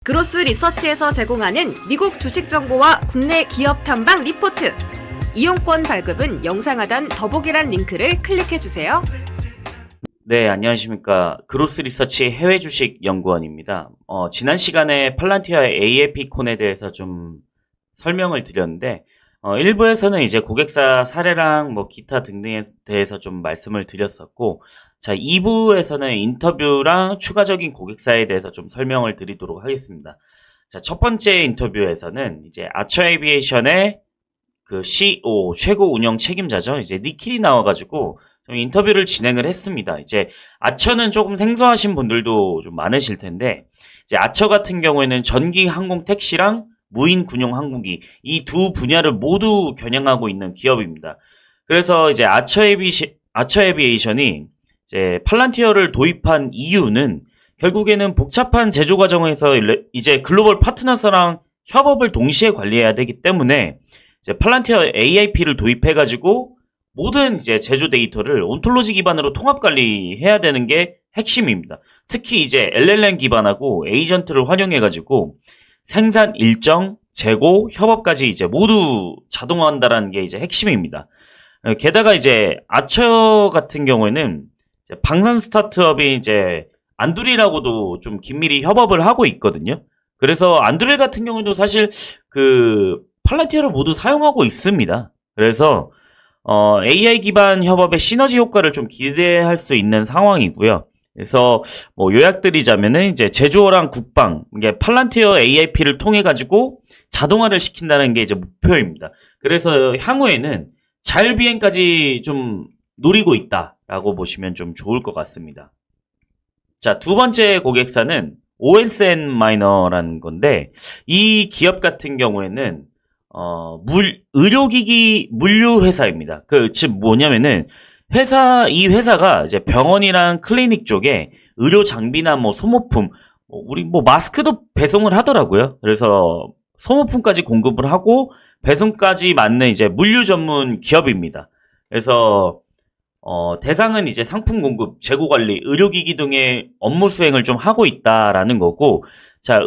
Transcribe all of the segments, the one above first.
그로스 리서치에서 제공하는 미국 주식 정보와 국내 기업 탐방 리포트. 이용권 발급은 영상 하단 더보기란 링크를 클릭해주세요. 네, 안녕하십니까. 그로스 리서치 해외 주식 연구원입니다. 지난 시간에 팔란티어의 AFP콘에 대해서 좀 설명을 드렸는데, 1부에서는 이제 고객사 사례랑 기타 등등에 대해서 좀 말씀을 드렸었고, 자, 2부에서는 인터뷰랑 추가적인 고객사에 대해서 좀 설명을 드리도록 하겠습니다. 자, 첫 번째 인터뷰에서는 이제 아처 에비에이션의 그 CEO, 최고 운영 책임자죠. 이제 니킬이 나와가지고 좀 인터뷰를 진행을 했습니다. 이제 아처는 조금 생소하신 분들도 좀 많으실 텐데, 이제 아처 같은 경우에는 전기 항공 택시랑 무인 군용 항공기 이 두 분야를 모두 겨냥하고 있는 기업입니다. 그래서 이제 아처 에비에이션이 이제 팔란티어를 도입한 이유는 결국에는 복잡한 제조 과정에서 이제 글로벌 파트너사랑 협업을 동시에 관리해야 되기 때문에 이제 팔란티어 AIP를 도입해가지고 모든 이제 제조 데이터를 온톨로지 기반으로 통합 관리해야 되는 게 핵심입니다. 특히 이제 LLM 기반하고 에이전트를 활용해가지고 생산 일정, 재고, 협업까지 이제 모두 자동화한다라는 게 이제 핵심입니다. 게다가 이제 아처 같은 경우에는 이제 방산 스타트업이 이제 안두릴하고도 좀 긴밀히 협업을 하고 있거든요. 그래서 안두릴 같은 경우도 사실 그 팔란티어를 모두 사용하고 있습니다. 그래서 AI 기반 협업의 시너지 효과를 좀 기대할 수 있는 상황이고요. 그래서 요약드리자면은 이제 제조어랑 국방, 이게 팔란티어 AIP를 통해 가지고 자동화를 시킨다는 게 이제 목표입니다. 그래서 향후에는 자율비행까지 좀 노리고 있다라고 보시면 좀 좋을 것 같습니다. 자, 두 번째 고객사는 OSN 마이너라는 건데, 이 기업 같은 경우에는 의료기기 물류 회사입니다. 즉 뭐냐면은 이 회사가 이제 병원이랑 클리닉 쪽에 의료 장비나 소모품, 우리 마스크도 배송을 하더라고요. 그래서 소모품까지 공급을 하고 배송까지 맞는 이제 물류 전문 기업입니다. 그래서 대상은 이제 상품 공급, 재고 관리, 의료기기 등의 업무 수행을 좀 하고 있다라는 거고, 자,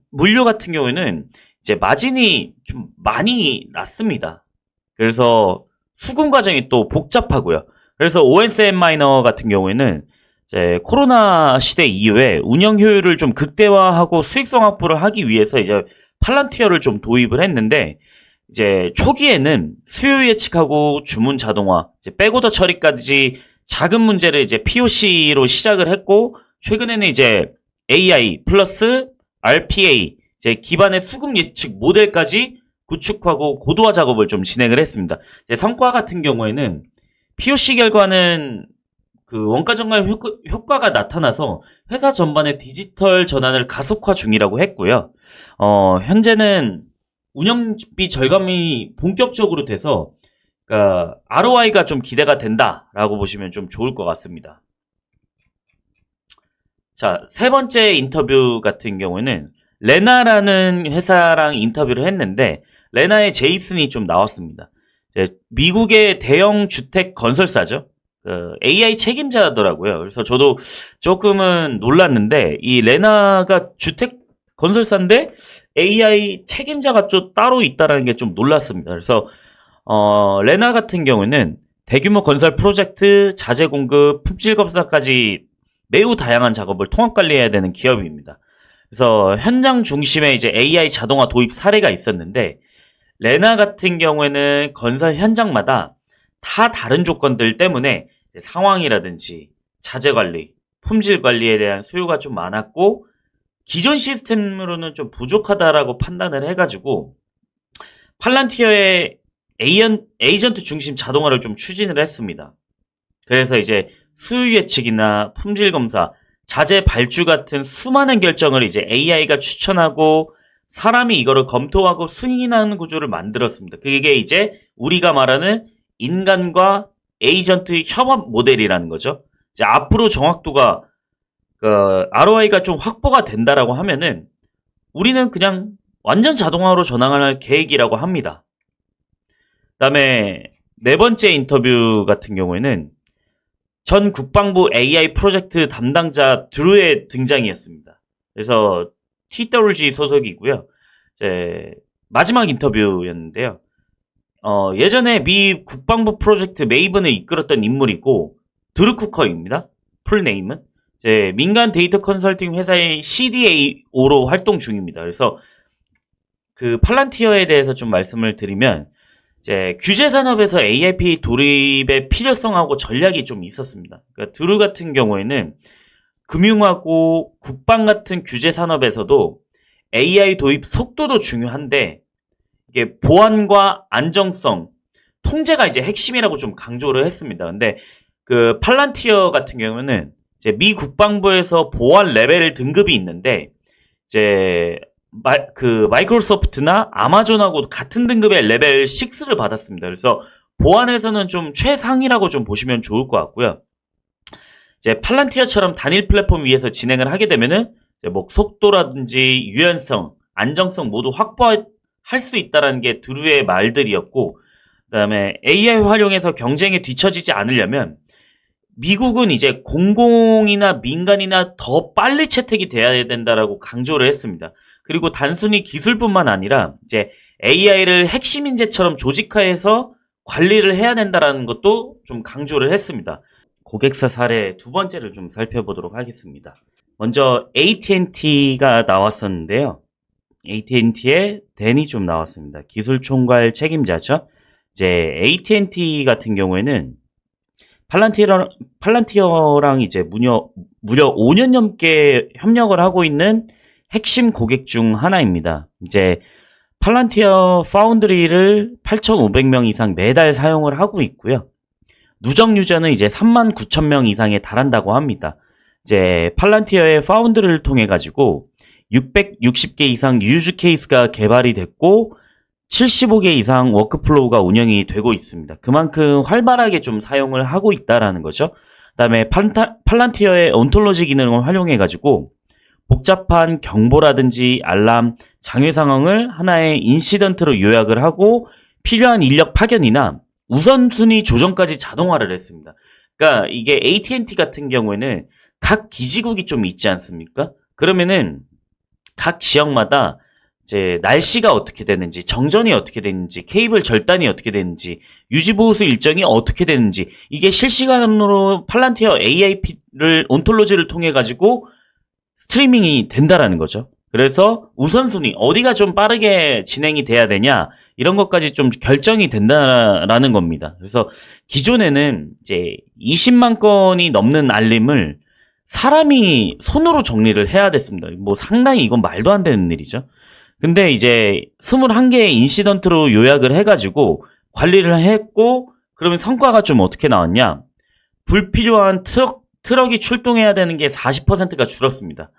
물류 같은 경우에는 이제 마진이 좀 많이 낮습니다. 그래서 수금 과정이 또 복잡하고요. 그래서 OSM 마이너 같은 경우에는 이제 코로나 시대 이후에 운영 효율을 좀 극대화하고 수익성 확보를 하기 위해서 이제 팔란티어를 좀 도입을 했는데, 이제 초기에는 수요 예측하고 주문 자동화, 이제 백오더 처리까지 작은 문제를 이제 POC로 시작을 했고, 최근에는 이제 AI 플러스 RPA 이제 기반의 수급 예측 모델까지 구축하고 고도화 작업을 좀 진행을 했습니다. 이제 성과 같은 경우에는 POC 결과는 그 원가 정갈 효과가 나타나서 회사 전반의 디지털 전환을 가속화 중이라고 했고요. 현재는 운영비 절감이 본격적으로 돼서 그러니까 ROI가 좀 기대가 된다라고 보시면 좀 좋을 것 같습니다. 자, 세 번째 인터뷰 같은 경우에는 레나라는 회사랑 인터뷰를 했는데, 레나의 제이슨이 좀 나왔습니다. 이제 미국의 대형 주택 건설사죠. AI 책임자더라고요. 그래서 저도 조금은 놀랐는데, 이 레나가 주택 건설사인데 AI 책임자가 좀 따로 있다는 게 좀 놀랐습니다. 그래서 레나 같은 경우는 대규모 건설 프로젝트, 자재 공급, 품질 검사까지 매우 다양한 작업을 통합 관리해야 되는 기업입니다. 그래서 현장 중심의 이제 AI 자동화 도입 사례가 있었는데, 레나 같은 경우에는 건설 현장마다 다 다른 조건들 때문에 상황이라든지 자재 관리, 품질 관리에 대한 수요가 좀 많았고, 기존 시스템으로는 좀 부족하다라고 판단을 해가지고 팔란티어의 에이전트 중심 자동화를 좀 추진을 했습니다. 그래서 이제 수요 예측이나 품질 검사, 자재 발주 같은 수많은 결정을 이제 AI가 추천하고 사람이 이거를 검토하고 승인하는 구조를 만들었습니다. 그게 이제 우리가 말하는 인간과 에이전트의 협업 모델이라는 거죠. 이제 앞으로 정확도가 ROI가 좀 확보가 된다라고 하면은 우리는 그냥 완전 자동화로 전환할 계획이라고 합니다. 그다음에 네 번째 인터뷰 같은 경우에는 전 국방부 AI 프로젝트 담당자 드루의 등장이었습니다. 그래서 TWG 소속이고요. 이제 마지막 인터뷰였는데요. 예전에 미 국방부 프로젝트 메이븐을 이끌었던 인물이고 드루 쿠커입니다. 풀네임은 이제 민간 데이터 컨설팅 회사의 CDAO로 활동 중입니다. 그래서 그 팔란티어에 대해서 좀 말씀을 드리면 이제 규제 산업에서 AIP 도입의 필요성하고 전략이 좀 있었습니다. 그러니까 드루 같은 경우에는 금융하고 국방 같은 규제 산업에서도 AI 도입 속도도 중요한데 이게 보안과 안정성, 통제가 이제 핵심이라고 좀 강조를 했습니다. 근데 그 팔란티어 같은 경우는 이제 미 국방부에서 보안 레벨 등급이 있는데 이제 마이크로소프트나 아마존하고 같은 등급의 레벨 6를 받았습니다. 그래서 보안에서는 좀 최상이라고 좀 보시면 좋을 것 같고요. 이제 팔란티어처럼 단일 플랫폼 위에서 진행을 하게 되면은 이제 뭐 속도라든지 유연성, 안정성 모두 확보할 수 있다라는 게 드루의 말들이었고, 그다음에 AI 활용해서 경쟁에 뒤처지지 않으려면 미국은 이제 공공이나 민간이나 더 빨리 채택이 돼야 된다라고 강조를 했습니다. 그리고 단순히 기술뿐만 아니라 이제 AI를 핵심 인재처럼 조직화해서 관리를 해야 된다라는 것도 좀 강조를 했습니다. 고객사 사례 두 번째를 좀 살펴보도록 하겠습니다. 먼저 AT&T가 나왔었는데요. AT&T의 댄이 좀 나왔습니다. 기술 총괄 책임자죠. 이제 AT&T 같은 경우에는 팔란티어랑 이제 무려 5년 넘게 협력을 하고 있는 핵심 고객 중 하나입니다. 이제 팔란티어 파운드리를 8,500명 이상 매달 사용을 하고 있고요. 누적 유저는 이제 39,000명 이상에 달한다고 합니다. 이제 팔란티어의 파운드리를 통해 가지고 660개 이상 유즈 케이스가 개발이 됐고 75개 이상 워크플로우가 운영이 되고 있습니다. 그만큼 활발하게 좀 사용을 하고 있다라는 거죠. 그다음에 팔란티어의 온톨로지 기능을 활용해 가지고 복잡한 경보라든지 알람, 장애 상황을 하나의 인시던트로 요약을 하고 필요한 인력 파견이나 우선순위 조정까지 자동화를 했습니다. 그러니까 이게 AT&T 같은 경우에는 각 기지국이 좀 있지 않습니까? 그러면은 각 지역마다 이제 날씨가 어떻게 되는지, 정전이 어떻게 되는지, 케이블 절단이 어떻게 되는지, 유지보호수 일정이 어떻게 되는지 이게 실시간으로 팔란티어 AIP를 온톨로지를 통해 가지고 스트리밍이 된다라는 거죠. 그래서 우선순위 어디가 좀 빠르게 진행이 돼야 되냐 이런 것까지 좀 결정이 된다라는 겁니다. 그래서 기존에는 이제 20만 건이 넘는 알림을 사람이 손으로 정리를 해야 됐습니다. 뭐 상당히 이건 말도 안 되는 일이죠. 근데 이제 21개의 인시던트로 요약을 해가지고 관리를 했고, 그러면 성과가 좀 어떻게 나왔냐? 불필요한 트럭이 출동해야 되는 게 40%가 줄었습니다.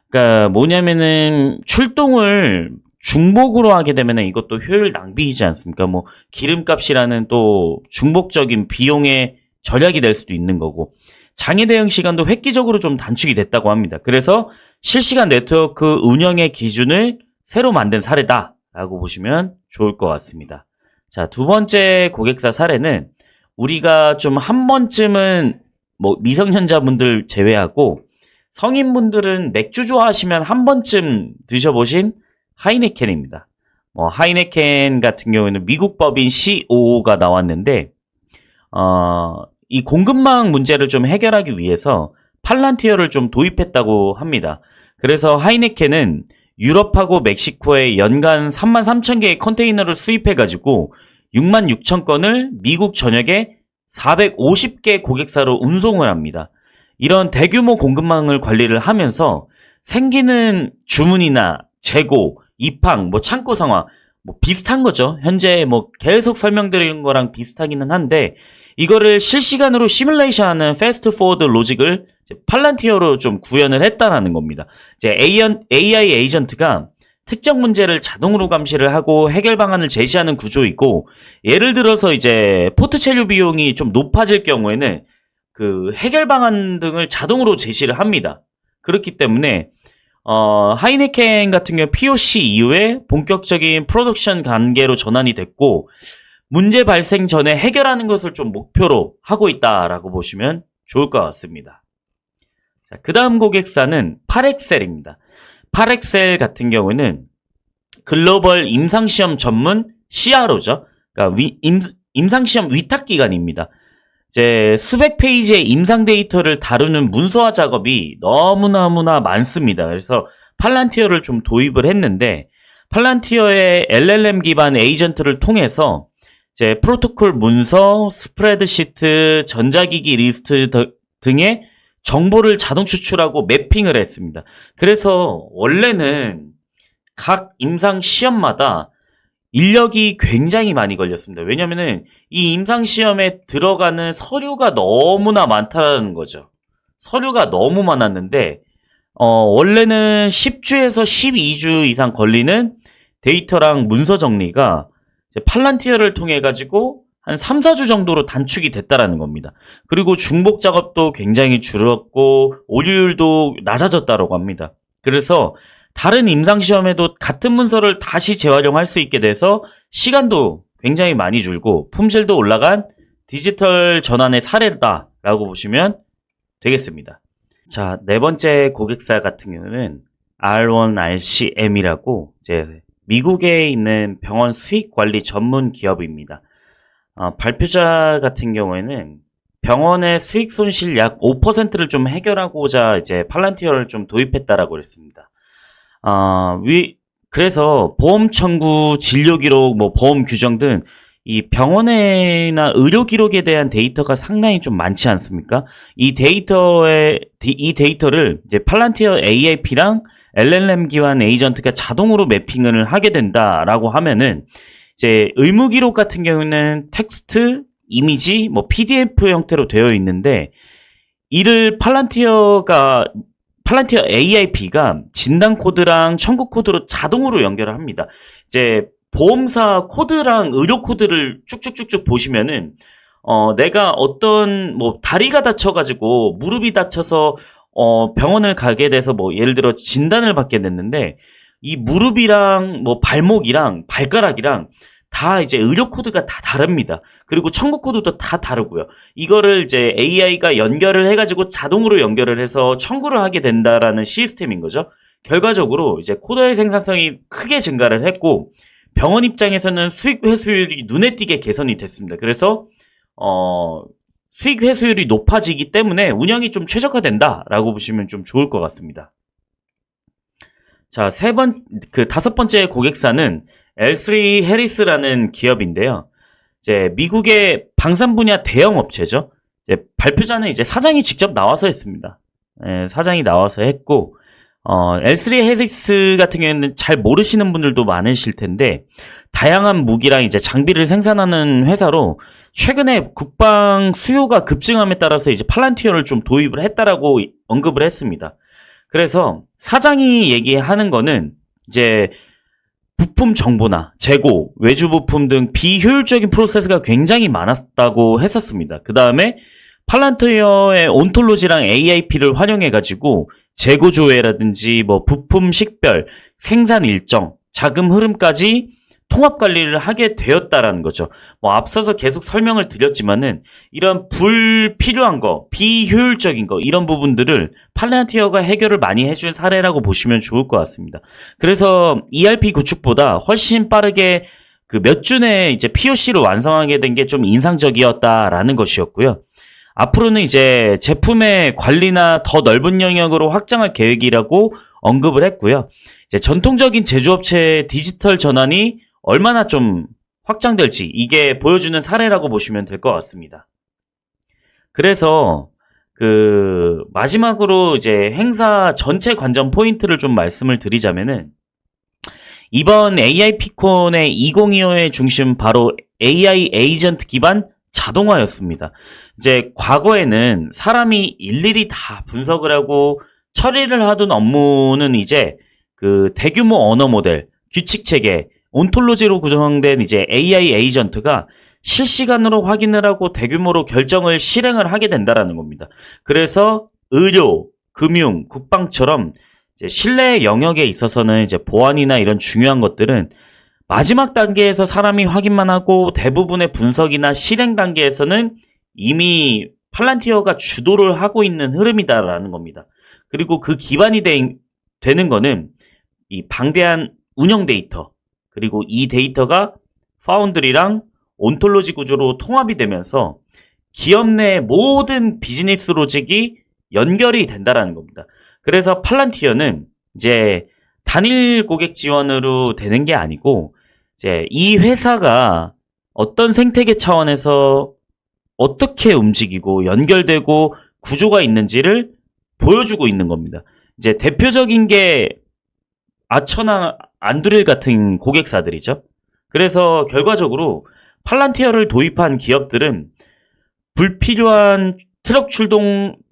그러니까 뭐냐면은 출동을 중복으로 하게 되면은 이것도 효율 낭비이지 않습니까? 뭐 기름값이라는 또 중복적인 비용의 절약이 될 수도 있는 거고, 장애 대응 시간도 획기적으로 좀 단축이 됐다고 합니다. 그래서 실시간 네트워크 운영의 기준을 새로 만든 사례다라고 보시면 좋을 것 같습니다. 자, 두 번째 고객사 사례는 우리가 좀 한 번쯤은 뭐 미성년자분들 제외하고 성인분들은 맥주 좋아하시면 한 번쯤 드셔보신 하이네켄입니다. 하이네켄 같은 경우에는 미국 법인 COO가 나왔는데, 이 공급망 문제를 좀 해결하기 위해서 팔란티어를 좀 도입했다고 합니다. 그래서 하이네켄은 유럽하고 멕시코에 연간 33,000개의 컨테이너를 수입해가지고 66,000건을 미국 전역에 450개 고객사로 운송을 합니다. 이런 대규모 공급망을 관리를 하면서 생기는 주문이나 재고, 입항, 창고 상황, 비슷한 거죠. 현재 계속 설명드리는 거랑 비슷하기는 한데, 이거를 실시간으로 시뮬레이션하는 패스트 포워드 로직을 팔란티어로 좀 구현을 했다라는 겁니다. 이제 AI 에이전트가 특정 문제를 자동으로 감시를 하고 해결 방안을 제시하는 구조이고, 예를 들어서 이제 포트 체류 비용이 좀 높아질 경우에는 그 해결 방안 등을 자동으로 제시를 합니다. 그렇기 때문에 하이네켄 같은 경우 POC 이후에 본격적인 프로덕션 단계로 전환이 됐고, 문제 발생 전에 해결하는 것을 좀 목표로 하고 있다라고 보시면 좋을 것 같습니다. 자, 그 다음 고객사는 파렉셀입니다. 파렉셀 같은 경우는 글로벌 임상시험 전문 CRO죠. 그러니까 임상시험 위탁기관입니다. 이제 수백 페이지의 임상 데이터를 다루는 문서화 작업이 너무너무나 많습니다. 그래서 팔란티어를 좀 도입을 했는데, 팔란티어의 LLM 기반 에이전트를 통해서 이제 프로토콜 문서, 스프레드시트, 전자기기 리스트 등의 정보를 자동 추출하고 매핑을 했습니다. 그래서 원래는 각 임상 시험마다 인력이 굉장히 많이 걸렸습니다. 왜냐면은 이 임상 시험에 들어가는 서류가 너무나 많다는 거죠. 서류가 너무 많았는데 원래는 10주에서 12주 이상 걸리는 데이터랑 문서 정리가 이제 팔란티어를 통해 가지고 한 3, 4주 정도로 단축이 됐다라는 겁니다. 그리고 중복 작업도 굉장히 줄었고 오류율도 낮아졌다고 합니다. 그래서 다른 임상시험에도 같은 문서를 다시 재활용할 수 있게 돼서 시간도 굉장히 많이 줄고 품질도 올라간 디지털 전환의 사례다라고 보시면 되겠습니다. 자, 네 번째 고객사 같은 경우는 R1RCM이라고 이제 미국에 있는 병원 수익 관리 전문 기업입니다. 발표자 같은 경우에는 병원의 수익 손실 약 5%를 좀 해결하고자 이제 팔란티어를 좀 도입했다라고 그랬습니다. 그래서 보험 청구, 진료 기록, 보험 규정 등 이 병원이나 의료 기록에 대한 데이터가 상당히 좀 많지 않습니까? 이 데이터를 이제 팔란티어 AIP랑 LLM 기반 에이전트가 자동으로 매핑을 하게 된다라고 하면은 이제 의무 기록 같은 경우는 텍스트, 이미지, PDF 형태로 되어 있는데 이를 팔란티어 AIP가 진단 코드랑 청구 코드로 자동으로 연결을 합니다. 이제 보험사 코드랑 의료 코드를 쭉쭉쭉쭉 보시면은 내가 어떤 다리가 다쳐가지고 무릎이 다쳐서 병원을 가게 돼서 예를 들어 진단을 받게 됐는데 이 무릎이랑 발목이랑 발가락이랑 다 이제 의료 코드가 다 다릅니다. 그리고 청구 코드도 다 다르고요. 이거를 이제 AI가 연결을 해가지고 자동으로 연결을 해서 청구를 하게 된다라는 시스템인 거죠. 결과적으로 이제 코드의 생산성이 크게 증가를 했고 병원 입장에서는 수익 회수율이 눈에 띄게 개선이 됐습니다. 그래서 수익 회수율이 높아지기 때문에 운영이 좀 최적화된다라고 보시면 좀 좋을 것 같습니다. 자, 다섯 번째 고객사는 L3 해리스라는 기업인데요. 이제 미국의 방산 분야 대형 업체죠. 이제 발표자는 이제 사장이 직접 나와서 했습니다. 사장이 나와서 했고, L3 해리스 같은 경우에는 잘 모르시는 분들도 많으실 텐데, 다양한 무기랑 이제 장비를 생산하는 회사로 최근에 국방 수요가 급증함에 따라서 이제 팔란티어를 좀 도입을 했다라고 언급을 했습니다. 그래서 사장이 얘기하는 거는 이제 부품 정보나 재고, 외주 부품 등 비효율적인 프로세스가 굉장히 많았다고 했었습니다. 그 다음에 팔란티어의 온톨로지랑 AIP를 활용해가지고 재고 조회라든지 부품 식별, 생산 일정, 자금 흐름까지 통합 관리를 하게 되었다라는 거죠. 앞서서 계속 설명을 드렸지만은 이런 불필요한 거, 비효율적인 거 이런 부분들을 팔란티어가 해결을 많이 해준 사례라고 보시면 좋을 것 같습니다. 그래서 ERP 구축보다 훨씬 빠르게 그 몇 주 내에 이제 POC를 완성하게 된 게 좀 인상적이었다라는 것이었고요. 앞으로는 이제 제품의 관리나 더 넓은 영역으로 확장할 계획이라고 언급을 했고요. 이제 전통적인 제조업체의 디지털 전환이 얼마나 좀 확장될지 이게 보여주는 사례라고 보시면 될 것 같습니다. 그래서 마지막으로 이제 행사 전체 관전 포인트를 좀 말씀을 드리자면은 이번 AIP콘의 2025의 중심 바로 AI 에이전트 기반 자동화였습니다. 이제 과거에는 사람이 일일이 다 분석을 하고 처리를 하던 업무는 이제 대규모 언어 모델, 규칙 체계, 온톨로지로 구성된 이제 AI 에이전트가 실시간으로 확인을 하고 대규모로 결정을 실행을 하게 된다라는 겁니다. 그래서 의료, 금융, 국방처럼 이제 신뢰의 영역에 있어서는 이제 보안이나 이런 중요한 것들은 마지막 단계에서 사람이 확인만 하고 대부분의 분석이나 실행 단계에서는 이미 팔란티어가 주도를 하고 있는 흐름이다라는 겁니다. 그리고 그 기반이 되는 거는 이 방대한 운영 데이터, 그리고 이 데이터가 파운드리랑 온톨로지 구조로 통합이 되면서 기업 내 모든 비즈니스 로직이 연결이 된다라는 겁니다. 그래서 팔란티어는 이제 단일 고객 지원으로 되는 게 아니고 이제 이 회사가 어떤 생태계 차원에서 어떻게 움직이고 연결되고 구조가 있는지를 보여주고 있는 겁니다. 이제 대표적인 게 아처나 안드릴 같은 고객사들이죠. 그래서 결과적으로 팔란티어를 도입한 기업들은 불필요한 트럭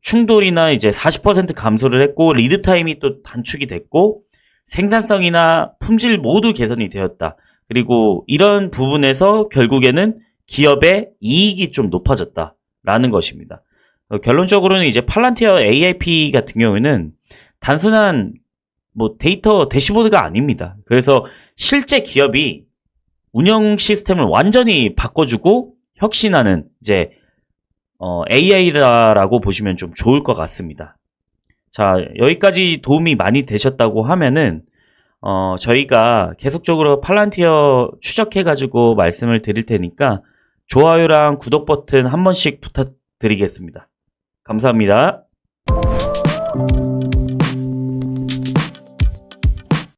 충돌이나 이제 40% 감소를 했고, 리드 타임이 또 단축이 됐고, 생산성이나 품질 모두 개선이 되었다. 그리고 이런 부분에서 결국에는 기업의 이익이 좀 높아졌다라는 것입니다. 결론적으로는 이제 팔란티어 AIP 같은 경우에는 단순한 데이터 대시보드가 아닙니다. 그래서 실제 기업이 운영 시스템을 완전히 바꿔주고 혁신하는 이제 AI라고 보시면 좀 좋을 것 같습니다. 자, 여기까지 도움이 많이 되셨다고 하면은 저희가 계속적으로 팔란티어 추적해가지고 말씀을 드릴 테니까 좋아요랑 구독 버튼 한 번씩 부탁드리겠습니다. 감사합니다.